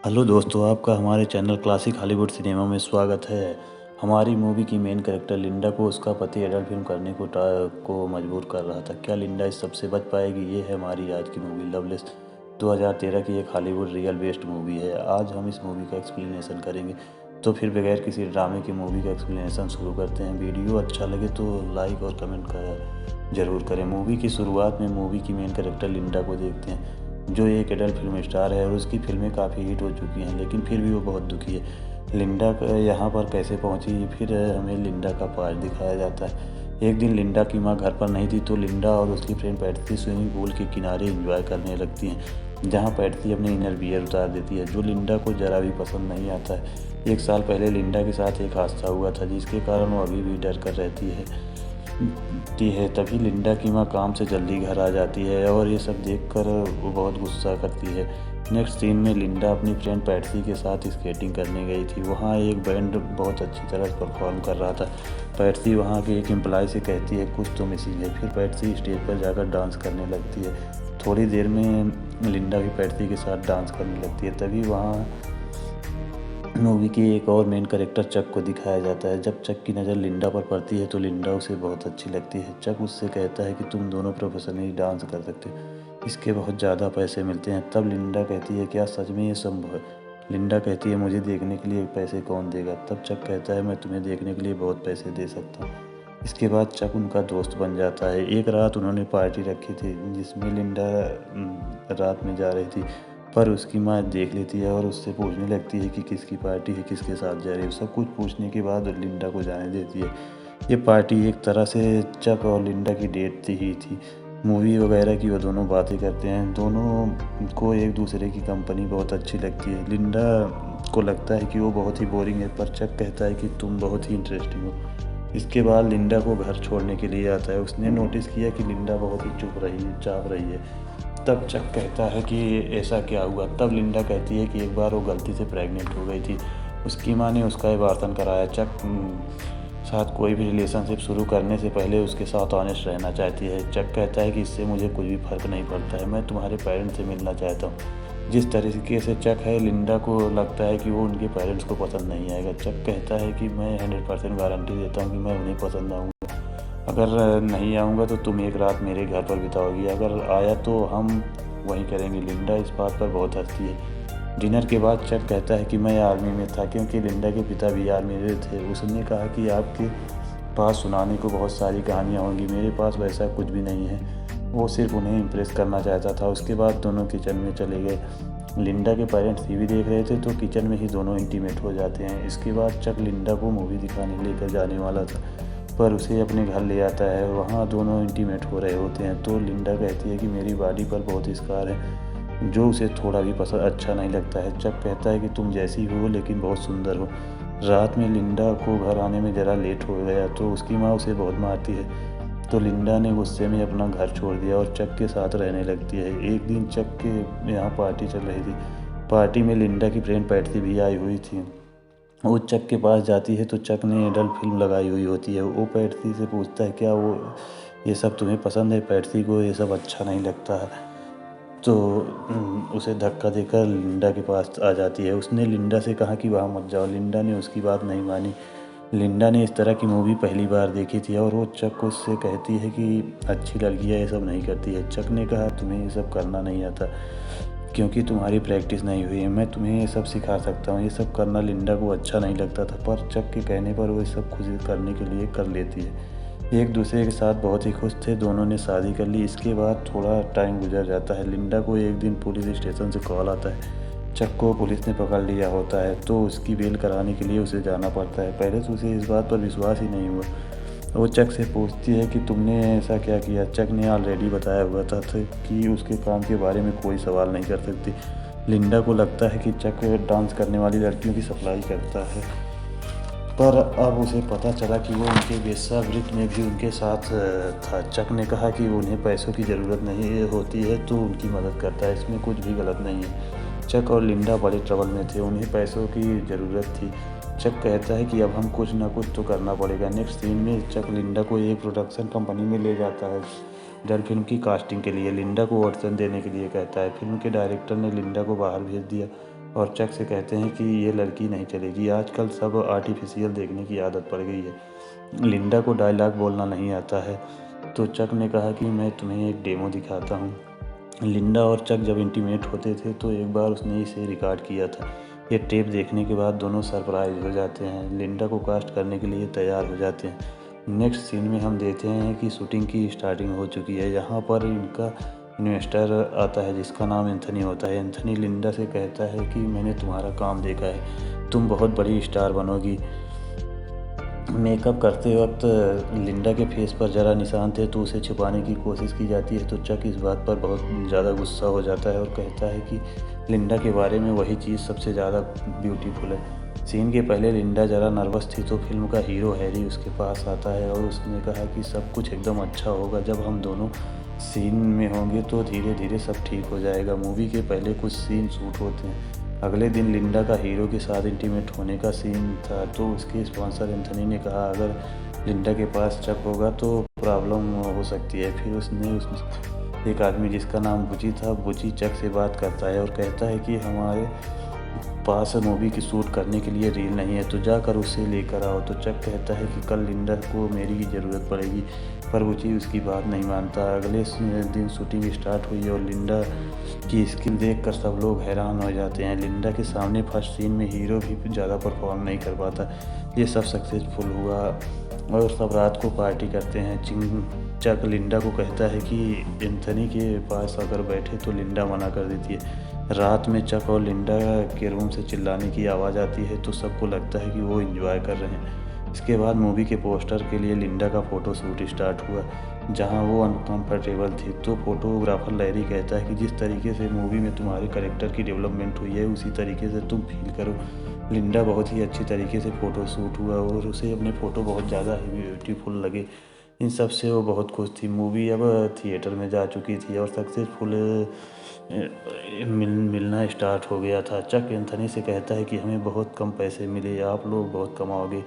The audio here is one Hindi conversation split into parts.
हेलो दोस्तों, आपका हमारे चैनल क्लासिक हॉलीवुड सिनेमा में स्वागत है। हमारी मूवी की मेन कैरेक्टर लिंडा को उसका पति एडल्ट फिल्म करने को मजबूर कर रहा था। क्या लिंडा इस सबसे बच पाएगी? ये है हमारी आज की मूवी लवलेस 2013 की एक हॉलीवुड रियल बेस्ड मूवी है। आज हम इस मूवी का एक्सप्लेनेशन करेंगे। तो फिर बगैर किसी ड्रामे की मूवी का एक्सप्लेनेशन शुरू करते हैं। वीडियो अच्छा लगे तो लाइक और कमेंट ज़रूर करें। मूवी की शुरुआत में मूवी की मेन कैरेक्टर लिंडा को देखते हैं, जो एक एडल्ट फिल्म स्टार है और उसकी फिल्में काफ़ी हिट हो चुकी हैं, लेकिन फिर भी वो बहुत दुखी है। लिंडा यहाँ पर कैसे पहुँची? फिर हमें लिंडा का पार्ट दिखाया जाता है। एक दिन लिंडा की माँ घर पर नहीं थी, तो लिंडा और उसकी फ्रेंड पैट्सी स्विमिंग पूल के किनारे एंजॉय करने लगती हैं, जहाँ पैट्सी अपने इनर वियर उतार देती है, जो लिंडा को ज़रा भी पसंद नहीं आता है। एक साल पहले लिंडा के साथ एक हादसा हुआ था, जिसके कारण वो अभी भी डर कर रहती है। तभी लिंडा की माँ काम से जल्दी घर आ जाती है और ये सब देखकर वो बहुत गुस्सा करती है। नेक्स्ट सीन में लिंडा अपनी फ्रेंड पैट्सी के साथ स्केटिंग करने गई थी। वहाँ एक बैंड बहुत अच्छी तरह परफॉर्म कर रहा था। पैट्सी वहाँ के एक एम्प्लॉय से कहती है कुछ तो मिसिंग है। फिर पैट्सी स्टेज पर जाकर डांस करने लगती है। थोड़ी देर में लिंडा भी पैट्सी के साथ डांस करने लगती है। तभी वहाँ मूवी की एक और मेन कैरेक्टर चक को दिखाया जाता है। जब चक की नज़र लिंडा पर पड़ती है तो लिंडा उसे बहुत अच्छी लगती है। चक उससे कहता है कि तुम दोनों प्रोफेशनली डांस कर सकते हो, इसके बहुत ज़्यादा पैसे मिलते हैं। तब लिंडा कहती है क्या सच में ये संभव है? लिंडा कहती है मुझे देखने के लिए पैसे कौन देगा? तब चक कहता है मैं तुम्हें देखने के लिए बहुत पैसे दे सकता हूँ। इसके बाद चक उनका दोस्त बन जाता है। एक रात उन्होंने पार्टी रखी थी, जिसमें लिंडा रात में जा रही थी, पर उसकी माँ देख लेती है और उससे पूछने लगती है कि किसकी पार्टी है, किसके साथ जा रही है। सब कुछ पूछने के बाद लिंडा को जाने देती है। ये पार्टी एक तरह से चक और लिंडा की डेट ही थी। मूवी वगैरह की वो दोनों बातें करते हैं। दोनों को एक दूसरे की कंपनी बहुत अच्छी लगती है। लिंडा को लगता है कि वो बहुत ही बोरिंग है, पर चक कहता है कि तुम बहुत ही इंटरेस्टिंग हो। इसके बाद लिंडा को घर छोड़ने के लिए आता है। उसने नोटिस किया कि लिंडा बहुत ही चाह रही है। तब चक कहता है कि ऐसा क्या हुआ? तब लिंडा कहती है कि एक बार वो गलती से प्रेग्नेंट हो गई थी। उसकी माँ ने उसका अबॉर्शन कराया। चक साथ कोई भी रिलेशनशिप शुरू करने से पहले उसके साथ ऑनेस्ट रहना चाहती है। चक कहता है कि इससे मुझे कुछ भी फ़र्क नहीं पड़ता है, मैं तुम्हारे पेरेंट्स से मिलना चाहता हूँ। जिस तरीके से चक है, लिंडा को लगता है कि वो उनके पेरेंट्स को पसंद नहीं आएगा। चक कहता है कि मैं 100% गारंटी देता हूँ कि मैं उन्हें पसंद आऊँगा। अगर नहीं आऊँगा तो तुम एक रात मेरे घर पर बिताओगी, अगर आया तो हम वहीं करेंगे। लिंडा इस बात पर बहुत हंसती है। डिनर के बाद चक कहता है कि मैं आर्मी में था, क्योंकि लिंडा के पिता भी आर्मी में थे। उसने कहा कि आपके पास सुनाने को बहुत सारी कहानियाँ होंगी, मेरे पास वैसा कुछ भी नहीं है। वो सिर्फ उन्हें इम्प्रेस करना चाहता था। उसके बाद दोनों किचन में चले गए। लिंडा के पेरेंट्स टीवी देख रहे थे, तो किचन में ही दोनों इंटीमेट हो जाते हैं। इसके बाद चक लिंडा को मूवी दिखाने लेकर जाने वाला था, पर उसे अपने घर ले आता है। वहाँ दोनों इंटीमेट हो रहे होते हैं, तो लिंडा कहती है कि मेरी बॉडी पर बहुत स्कार है, जो उसे थोड़ा भी पसंद अच्छा नहीं लगता है। चक कहता है कि तुम जैसी हो लेकिन बहुत सुंदर हो। रात में लिंडा को घर आने में ज़रा लेट हो गया, तो उसकी माँ उसे बहुत मारती है। तो लिंडा ने गुस्से में अपना घर छोड़ दिया और चक के साथ रहने लगती है। एक दिन चक के यहाँ पार्टी चल रही थी। पार्टी में लिंडा की फ्रेंड पैट्सी भी आई हुई थी। वो चक के पास जाती है तो चक ने एडल्ट फिल्म लगाई हुई होती है। वो पैट्सी से पूछता है क्या वो ये सब तुम्हें पसंद है? पैट्सी को ये सब अच्छा नहीं लगता है, तो उसे धक्का देकर लिंडा के पास आ जाती है। उसने लिंडा से कहा कि वहाँ मत जाओ। लिंडा ने उसकी बात नहीं मानी। लिंडा ने इस तरह की मूवी पहली बार देखी थी और वो चक को उससे कहती है कि अच्छी लड़कियाँ ये सब नहीं करती है। चक ने कहा तुम्हें ये सब करना नहीं आता, क्योंकि तुम्हारी प्रैक्टिस नहीं हुई है। मैं तुम्हें ये सब सिखा सकता हूँ। ये सब करना लिंडा को अच्छा नहीं लगता था, पर चक के कहने पर वो ये सब खुद करने के लिए कर लेती है। एक दूसरे के साथ बहुत ही खुश थे। दोनों ने शादी कर ली। इसके बाद थोड़ा टाइम गुजर जाता है। लिंडा को एक दिन पुलिस स्टेशन से कॉल आता है। चक को पुलिस ने पकड़ लिया होता है, तो उसकी बेल कराने के लिए उसे जाना पड़ता है। पहले तो उसे इस बात पर विश्वास ही नहीं हुआ। वो चक से पूछती है कि तुमने ऐसा क्या किया? चक ने ऑलरेडी बताया हुआ था कि उसके काम के बारे में कोई सवाल नहीं कर सकती। लिंडा को लगता है कि चक डांस करने वाली लड़कियों की सप्लाई करता है, पर अब उसे पता चला कि वो उनके वेश्यावृत्ति में भी उनके साथ था। चक ने कहा कि उन्हें पैसों की ज़रूरत नहीं होती है, तो उनकी मदद करता है, इसमें कुछ भी गलत नहीं है। चक और लिंडा बड़े ट्रबल में थे, उन्हें पैसों की ज़रूरत थी। चक कहता है कि अब हम कुछ ना कुछ तो करना पड़ेगा। नेक्स्ट सीन में चक लिंडा को एक प्रोडक्शन कंपनी में ले जाता है डर फिल्म की कास्टिंग के लिए। लिंडा को ऑडिशन देने के लिए कहता है। फिल्म के डायरेक्टर ने लिंडा को बाहर भेज दिया और चक से कहते हैं कि ये लड़की नहीं चलेगी, आजकल सब आर्टिफिशियल देखने की आदत पड़ गई है। लिंडा को डायलॉग बोलना नहीं आता है, तो चक ने कहा कि मैं तुम्हें एक डेमो दिखाता हूँ। लिंडा और चक जब इंटीमेट होते थे तो एक बार उसने इसे रिकॉर्ड किया था। ये टेप देखने के बाद दोनों सरप्राइज हो जाते हैं, लिंडा को कास्ट करने के लिए तैयार हो जाते हैं। नेक्स्ट सीन में हम देखते हैं कि शूटिंग की स्टार्टिंग हो चुकी है। यहाँ पर इनका इन्वेस्टर आता है जिसका नाम एंथनी होता है। एंथनी लिंडा से कहता है कि मैंने तुम्हारा काम देखा है, तुम बहुत बड़ी स्टार बनोगी। मेकअप करते वक्त लिंडा के फेस पर ज़रा निशान थे तो उसे छुपाने की कोशिश की जाती है, तो चक इस बात पर बहुत ज़्यादा गुस्सा हो जाता है और कहता है कि लिंडा के बारे में वही चीज़ सबसे ज़्यादा ब्यूटीफुल है। सीन के पहले लिंडा ज़रा नर्वस थी तो फिल्म का हीरो हैरी उसके पास आता है और उसने कहा कि सब कुछ एकदम अच्छा होगा, जब हम दोनों सीन में होंगे तो धीरे धीरे सब ठीक हो जाएगा। मूवी के पहले कुछ सीन शूट होते हैं। अगले दिन लिंडा का हीरो के साथ इंटीमेट होने का सीन था, तो उसके स्पॉन्सर एंथनी ने कहा अगर लिंडा के पास चक होगा तो प्रॉब्लम हो सकती है। फिर एक आदमी जिसका नाम बुची था, बुची चक से बात करता है और कहता है कि हमारे पास मूवी की शूट करने के लिए रील नहीं है, तो जाकर उसे लेकर आओ। तो चक कहता है कि कल लिंडा को मेरी ज़रूरत पड़ेगी, पर बुची उसकी बात नहीं मानता। अगले दिन शूटिंग स्टार्ट हुई और लिंडा की स्किल देखकर सब लोग हैरान हो जाते हैं। लिंडा के सामने फर्स्ट सीन में हीरो भी ज़्यादा परफॉर्म नहीं कर पाता। ये सब सक्सेसफुल हुआ और सब रात को पार्टी करते हैं। चक लिंडा को कहता है कि एंथनी के पास अगर बैठे तो लिंडा मना कर देती है। रात में चक और लिंडा के रूम से चिल्लाने की आवाज़ आती है तो सबको लगता है कि वो एंजॉय कर रहे हैं। इसके बाद मूवी के पोस्टर के लिए लिंडा का फ़ोटो शूट स्टार्ट हुआ, जहां वो अनकंफर्टेबल थी। तो फोटोग्राफर लैरी कहता है कि जिस तरीके से मूवी में तुम्हारे कैरेक्टर की डेवलपमेंट हुई है उसी तरीके से तुम फील करो। लिंडा बहुत ही अच्छी तरीके से फ़ोटो शूट हुआ और उसे अपने फ़ोटो बहुत ज़्यादा ही ब्यूटीफुल लगे। इन सब से वो बहुत खुश थी। मूवी अब थिएटर में जा चुकी थी और सक्सेसफुल मिलना स्टार्ट हो गया था। चक एंथनी से कहता है कि हमें बहुत कम पैसे मिले, आप लोग बहुत कमाओगे।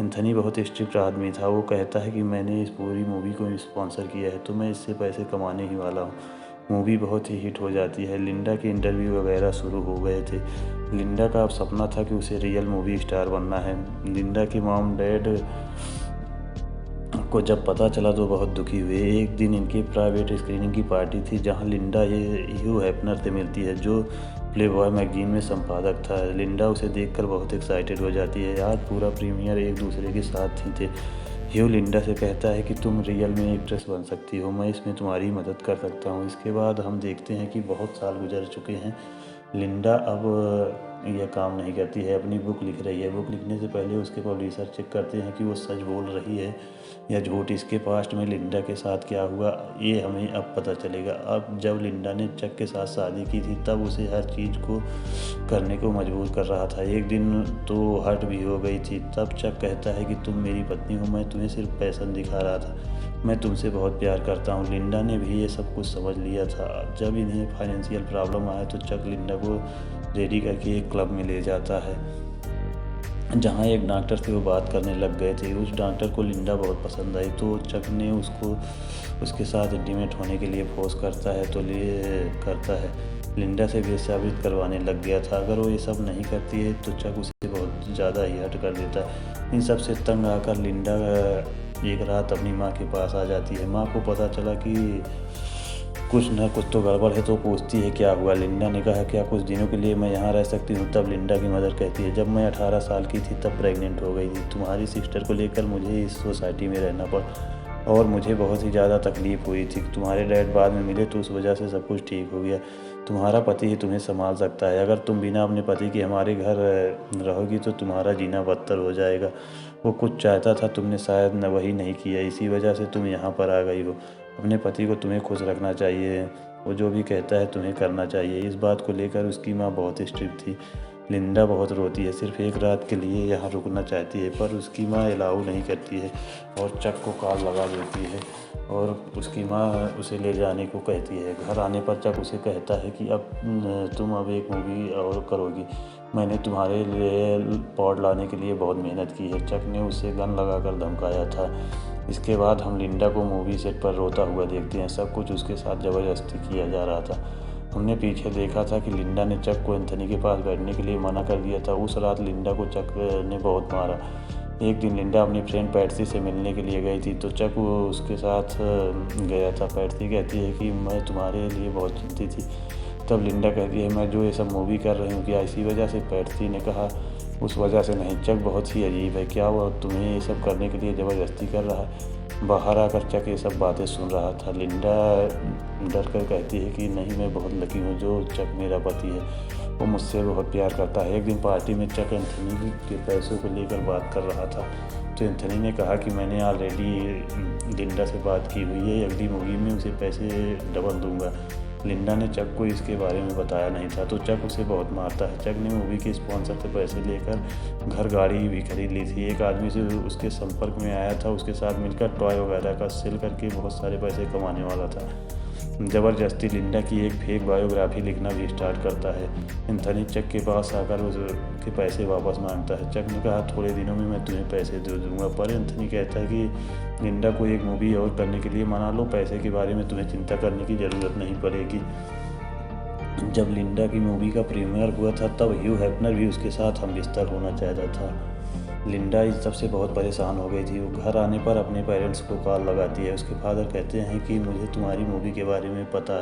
एंथनी बहुत स्ट्रिक्ट आदमी था, वो कहता है कि मैंने इस पूरी मूवी को स्पॉन्सर किया है तो मैं इससे पैसे कमाने ही वाला हूँ। मूवी बहुत ही हिट हो जाती है। लिंडा के इंटरव्यू वगैरह शुरू हो गए थे। लिंडा का अब सपना था कि उसे रियल मूवी स्टार बनना है। लिंडा की मॉम डैड को जब पता चला तो बहुत दुखी हुए। एक दिन इनकी प्राइवेट स्क्रीनिंग की पार्टी थी जहां लिंडा ये ह्यू हेफनर से मिलती है जो प्लेबॉय मैगजीन में संपादक था। लिंडा उसे देखकर बहुत एक्साइटेड हो जाती है। आज पूरा प्रीमियर एक दूसरे के साथ ही थे। ह्यू लिंडा से कहता है कि तुम रियल में एक्ट्रेस बन सकती हो, मैं इसमें तुम्हारी मदद कर सकता हूँ। इसके बाद हम देखते हैं कि बहुत साल गुजर चुके हैं। लिंडा अब यह काम नहीं करती है, अपनी बुक लिख रही है। बुक लिखने से पहले उसके प्रोड्यूसर चेक करते हैं कि वो सच बोल रही है या झूठ। इसके पास्ट में लिंडा के साथ क्या हुआ ये हमें अब पता चलेगा। अब जब लिंडा ने चक के साथ शादी की थी तब उसे हर चीज़ को करने को मजबूर कर रहा था। एक दिन तो हर्ट भी हो गई थी। तब चक कहता है कि तुम मेरी पत्नी हो, मैं तुम्हें सिर्फ पैशन दिखा रहा था, मैं तुमसे बहुत प्यार करता हूँ। लिंडा ने भी ये सब कुछ समझ लिया था। जब इन्हें फाइनेंशियल प्रॉब्लम आया तो चक लिंडा को रेडी करके एक क्लब में ले जाता है जहाँ एक डॉक्टर से वो बात करने लग गए थे। उस डॉक्टर को लिंडा बहुत पसंद आई तो चक ने उसको उसके साथ इंटीमेट होने के लिए फोर्स करता है। लिंडा से भी साबित करवाने लग गया था। अगर वो ये सब नहीं करती है तो चक उसे बहुत ज़्यादा ही हर्ट कर देता है। इन सब से तंग आकर लिंडा एक रात अपनी माँ के पास आ जाती है। माँ को पता चला कि कुछ न कुछ तो गड़बड़ है तो पूछती है क्या हुआ। लिंडा ने कहा क्या कुछ दिनों के लिए मैं यहाँ रह सकती हूँ। तब लिंडा की मदर कहती है जब मैं 18 साल की थी तब प्रेग्नेंट हो गई थी। तुम्हारी सिस्टर को लेकर मुझे इस सोसाइटी में रहना पड़ा और मुझे बहुत ही ज़्यादा तकलीफ़ हुई थी। तुम्हारे डैड बाद में मिले तो उस वजह से सब कुछ ठीक हो गया। तुम्हारा पति ही तुम्हें संभाल सकता है। अगर तुम बिना अपने पति के हमारे घर रहोगी तो तुम्हारा जीना बदतर हो जाएगा। वो कुछ चाहता था, तुमने शायद न वही नहीं किया, इसी वजह से तुम यहाँ पर आ गई हो। अपने पति को तुम्हें खुश रखना चाहिए, वो जो भी कहता है तुम्हें करना चाहिए। इस बात को लेकर उसकी माँ बहुत स्ट्रिक्ट थी। लिंडा बहुत रोती है, सिर्फ एक रात के लिए यहाँ रुकना चाहती है पर उसकी माँ अलाउ नहीं करती है और चक को कॉल लगा देती है और उसकी माँ उसे ले जाने को कहती है। घर आने पर चक उसे कहता है कि अब तुम अब एक मूवी और करोगी, मैंने तुम्हारे लिए पॉड लाने के लिए बहुत मेहनत की है। चक ने उसे गन लगाकर धमकाया था। इसके बाद हम लिंडा को मूवी सेट पर रोता हुआ देखते हैं। सब कुछ उसके साथ ज़बरदस्ती किया जा रहा था। हमने पीछे देखा था कि लिंडा ने चक को एंथनी के पास बैठने के लिए मना कर दिया था। उस रात लिंडा को चक ने बहुत मारा। एक दिन लिंडा अपनी फ्रेंड पैट्सी से मिलने के लिए गई थी तो चक उसके साथ गया था। पैट्सी कहती है कि मैं तुम्हारे लिए बहुत चिंतित थी। तब लिंडा कहती है मैं जो ये सब मूवी कर रही हूँ क्या इसी वजह से? पैट्सी ने कहा उस वजह से नहीं, चक बहुत ही अजीब है। क्या वो तुम्हें ये सब करने के लिए ज़बरदस्ती कर रहा है? बाहर आकर चक ये सब बातें सुन रहा था। लिंडा डर कर कहती है कि नहीं, मैं बहुत लकी हूँ जो चक मेरा पति है, वो मुझसे बहुत प्यार करता है। एक दिन पार्टी में चक एंथनी के पैसों को लेकर बात कर रहा था तो एंथनी ने कहा कि मैंने ऑलरेडी लिंडा से बात की हुई है, अगली मूवी में उसे पैसे डबल दूंगा। लिंडा ने चक को इसके बारे में बताया नहीं था तो चक उसे बहुत मारता है। चक ने मूवी के स्पॉन्सर से पैसे लेकर घर गाड़ी भी खरीद ली थी। एक आदमी से उसके संपर्क में आया था, उसके साथ मिलकर टॉय वगैरह का सेल करके बहुत सारे पैसे कमाने वाला था। ज़बरदस्ती लिंडा की एक फेक बायोग्राफी लिखना भी स्टार्ट करता है। एंथनी चक के पास आकर उसके पैसे वापस मांगता है। चक ने कहा थोड़े दिनों में मैं तुम्हें पैसे दे दूंगा, पर एंथनी कहता है कि लिंडा को एक मूवी और करने के लिए मना लो, पैसे के बारे में तुम्हें चिंता करने की ज़रूरत नहीं पड़ेगी। जब लिंडा की मूवी का प्रीमियर हुआ था तब ह्यू हेफनर भी उसके साथ हमबिस्तर होना चाहता था। लिंडा इस सब से बहुत परेशान हो गई थी। वो घर आने पर अपने पेरेंट्स को कॉल लगाती है। उसके फादर कहते हैं कि मुझे तुम्हारी मूवी के बारे में पता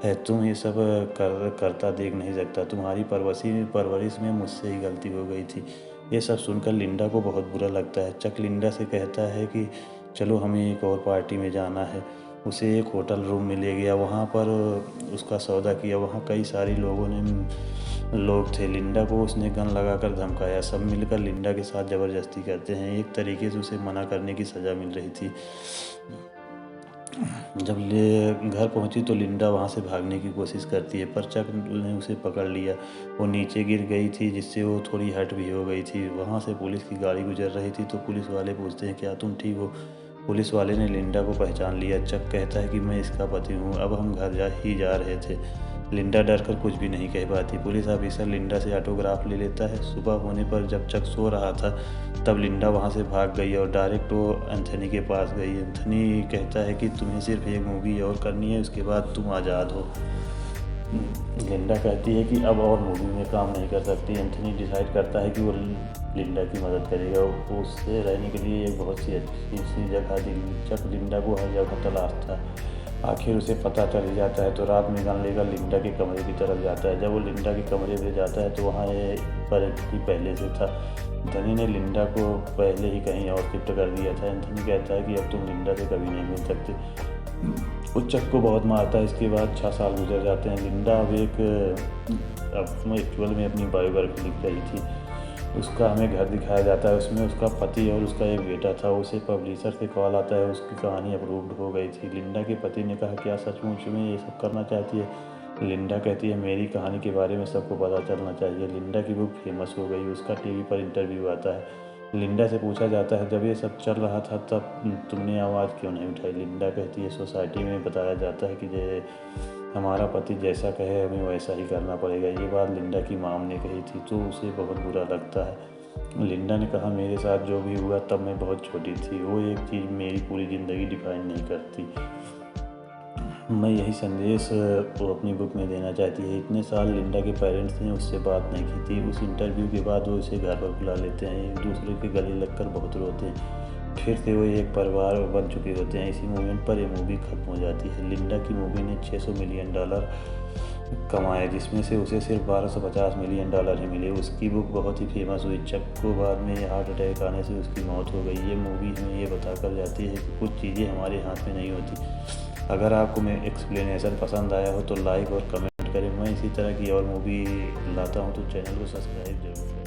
है, तुम ये सब करता देख नहीं सकता, तुम्हारी परवरिश में मुझसे ही गलती हो गई थी। ये सब सुनकर लिंडा को बहुत बुरा लगता है। चक लिंडा से कहता है कि चलो हमें एक और पार्टी में जाना है। उसे एक होटल रूम में ले गया, वहाँ पर उसका सौदा किया। वहाँ कई सारे लोग थे। लिंडा को उसने गन लगाकर धमकाया। सब मिलकर लिंडा के साथ ज़बरदस्ती करते हैं। एक तरीके से उसे मना करने की सज़ा मिल रही थी। जब घर पहुंची तो लिंडा वहां से भागने की कोशिश करती है पर चक ने उसे पकड़ लिया। वो नीचे गिर गई थी जिससे वो थोड़ी हर्ट भी हो गई थी। वहां से पुलिस की गाड़ी गुजर रही थी तो पुलिस वाले पूछते हैं क्या तुम ठीक हो? पुलिस वाले ने लिंडा को पहचान लिया। चक कहता है कि मैं इसका पति हूँ। अब हम घर जा रहे थे। लिंडा डर कर कुछ भी नहीं कह पाती। पुलिस ऑफिसर लिंडा से ऑटोग्राफ ले लेता है। सुबह होने पर जब चक सो रहा था तब लिंडा वहां से भाग गई और डायरेक्ट वो एंथनी के पास गई। एंथनी कहता है कि तुम्हें सिर्फ एक मूवी और करनी है, उसके बाद तुम आज़ाद हो। लिंडा कहती है कि अब और मूवी में काम नहीं कर सकती। एंथनी डिसाइड करता है कि वो लिंडा की मदद करेगा। वो उससे रहने के लिए एक बहुत सी अच्छी सी जगह दी। चक लिंडा को हर जगह तलाशता। आखिर उसे पता चल जाता है तो रात में गन लेकर लिंडा के कमरे की तरफ जाता है। जब वो लिंडा के कमरे में जाता है तो वहाँ पर एंथनी पहले से था। एंथनी ने लिंडा को पहले ही कहीं और शिफ्ट कर दिया था। एंथनी कहता है कि अब तुम लिंडा से कभी नहीं मिल सकते। वो चक को बहुत मारता है। इसके बाद 6 साल गुजर जाते हैं। लिंडा अब एक्चुअल में अपनी बायोग्राफी लिख रही थी। उसका हमें घर दिखाया जाता है। उसमें उसका पति और उसका एक बेटा था। उसे पब्लिशर से कॉल आता है, उसकी कहानी अप्रूव्ड हो गई थी। लिंडा के पति ने कहा क्या सचमुच में ये सब करना चाहती है? लिंडा कहती है मेरी कहानी के बारे में सबको पता चलना चाहिए। लिंडा की बुक फेमस हो गई। उसका टीवी पर इंटरव्यू आता है। लिंडा से पूछा जाता है जब ये सब चल रहा था तब तुमने आवाज़ क्यों नहीं उठाई? लिंडा कहती है सोसाइटी में बताया जाता है कि हमारा पति जैसा कहे हमें वैसा ही करना पड़ेगा। ये बात लिंडा की माम ने कही थी तो उसे बहुत बुरा लगता है। लिंडा ने कहा मेरे साथ जो भी हुआ तब मैं बहुत छोटी थी, वो एक चीज़ मेरी पूरी ज़िंदगी डिफाइन नहीं करती। मैं यही संदेश वो अपनी बुक में देना चाहती है। इतने साल लिंडा के पेरेंट्स ने उससे बात नहीं की थी। उस इंटरव्यू के बाद वो उसे घर पर बुला लेते हैं। एक दूसरे के गले लगकर बहुत रोते हैं। फिर से वो एक परिवार बन चुके होते हैं। इसी मोमेंट पर ये मूवी खत्म हो जाती है। लिंडा की मूवी ने $600 मिलियन कमाए जिसमें से उसे सिर्फ $1250 मिलियन ही मिले। उसकी बुक बहुत ही फेमस हुई। चक को बाद में हार्ट अटैक आने से उसकी मौत हो गई। ये मूवी हमें ये बता कर जाती है कि कुछ चीज़ें हमारे हाथ में नहीं होती। अगर आपको मेरा एक्सप्लेनेशन पसंद आया हो तो लाइक और कमेंट करें। मैं इसी तरह की और मूवी लाता हूँ तो चैनल को सब्सक्राइब जरूर करें।